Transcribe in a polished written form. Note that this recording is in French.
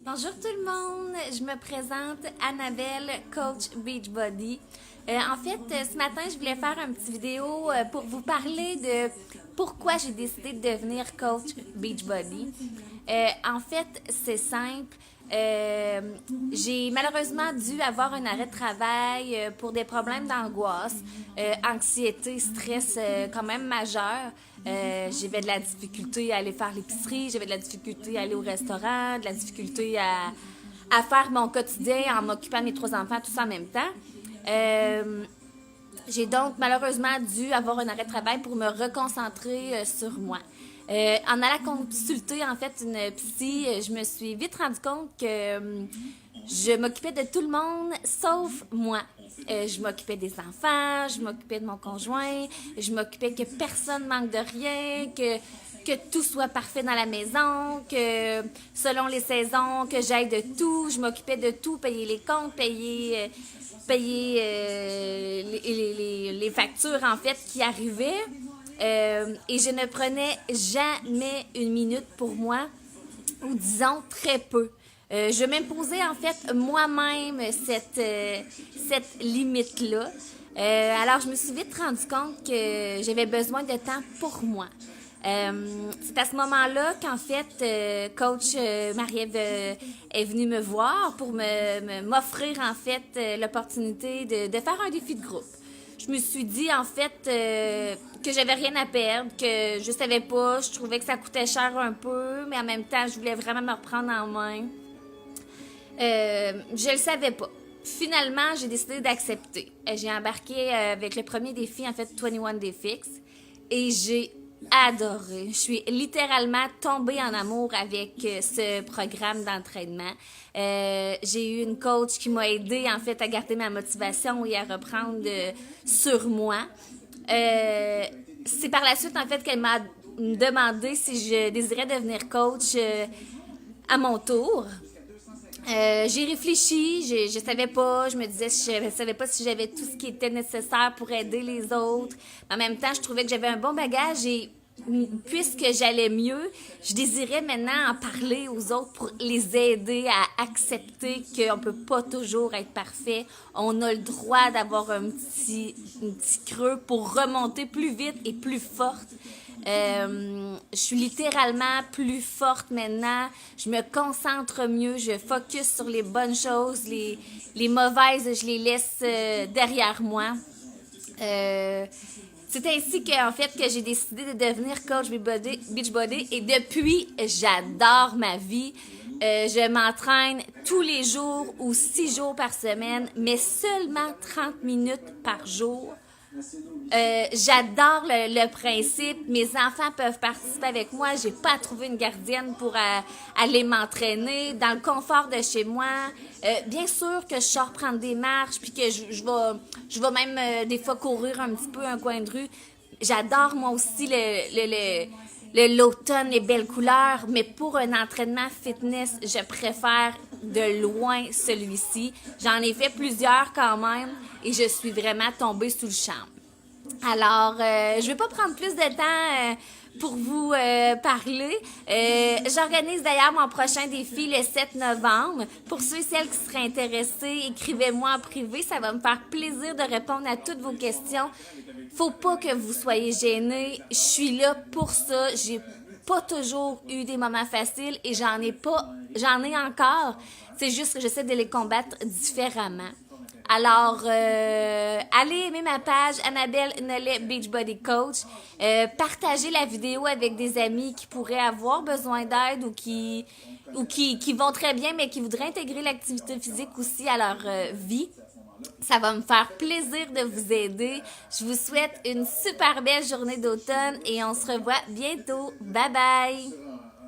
Bonjour tout le monde, je me présente Annabelle, coach Beachbody. Ce matin, je voulais faire une petite vidéo pour vous parler de pourquoi j'ai décidé de devenir coach Beachbody. C'est simple. J'ai malheureusement dû avoir un arrêt de travail pour des problèmes d'angoisse, anxiété, stress quand même majeur. J'avais de la difficulté à aller faire l'épicerie, j'avais de la difficulté à aller au restaurant, de la difficulté à faire mon quotidien en m'occupant de mes trois enfants, tout ça en même temps. J'ai donc malheureusement dû avoir un arrêt de travail pour me reconcentrer sur moi. En allant consulter en fait une psy, je me suis vite rendu compte que je m'occupais de tout le monde sauf moi. Je m'occupais des enfants, je m'occupais de mon conjoint, je m'occupais que personne manque de rien, que tout soit parfait dans la maison, que selon les saisons, que j'aille de tout, je m'occupais de tout, payer les comptes, payer les factures en fait qui arrivaient. Et je ne prenais jamais une minute pour moi, ou disons très peu. Je m'imposais en fait moi-même cette limite-là. Alors je me suis vite rendu compte que j'avais besoin de temps pour moi. C'est à ce moment-là qu'en fait, coach Marie-Ève est venue me voir pour m'offrir en fait l'opportunité de faire un défi de groupe. Je me suis dit en fait que j'avais rien à perdre, que je savais pas, je trouvais que ça coûtait cher un peu, mais en même temps, je voulais vraiment me reprendre en main. Je le savais pas. Finalement, j'ai décidé d'accepter. J'ai embarqué avec le premier défi, en fait, 21 Day Fix, et j'ai adoré. Je suis littéralement tombée en amour avec ce programme d'entraînement. J'ai eu une coach qui m'a aidée en fait à garder ma motivation et à reprendre sur moi. C'est par la suite en fait qu'elle m'a demandé si je désirais devenir coach à mon tour. J'ai réfléchi, je savais pas, je me disais, je savais pas si j'avais tout ce qui était nécessaire pour aider les autres. En même temps, je trouvais que j'avais un bon bagage et puisque j'allais mieux, je désirais maintenant en parler aux autres pour les aider à accepter qu'on peut pas toujours être parfait. On a le droit d'avoir un petit creux pour remonter plus vite et plus forte. Je suis littéralement plus forte maintenant. Je me concentre mieux. Je focus sur les bonnes choses. Les mauvaises, je les laisse derrière moi. C'est ainsi que j'ai décidé de devenir coach Beachbody et depuis, j'adore ma vie. Je m'entraîne tous les jours ou 6 jours par semaine, mais seulement 30 minutes par jour. J'adore le principe. Mes enfants peuvent participer avec moi. J'ai pas à trouver une gardienne pour aller m'entraîner dans le confort de chez moi. Bien sûr que je sors prendre des marches puis que je vais même des fois courir un petit peu un coin de rue. J'adore moi aussi l'automne, les belles couleurs, mais pour un entraînement fitness, je préfère de loin celui-ci. J'en ai fait plusieurs quand même et je suis vraiment tombée sous le charme. Alors, je vais pas prendre plus de temps pour vous parler. J'organise d'ailleurs mon prochain défi le 7 novembre. Pour ceux et celles qui seraient intéressés, écrivez-moi en privé. Ça va me faire plaisir de répondre à toutes vos questions. Faut pas que vous soyez gênés. Je suis là pour ça. J'ai pas toujours eu des moments faciles et j'en ai encore. C'est juste que j'essaie de les combattre différemment. Alors, allez aimer ma page Annabelle Nollet Beachbody Coach. Partagez la vidéo avec des amis qui pourraient avoir besoin d'aide ou qui vont très bien mais qui voudraient intégrer l'activité physique aussi à leur vie. Ça va me faire plaisir de vous aider. Je vous souhaite une super belle journée d'automne et on se revoit bientôt. Bye bye!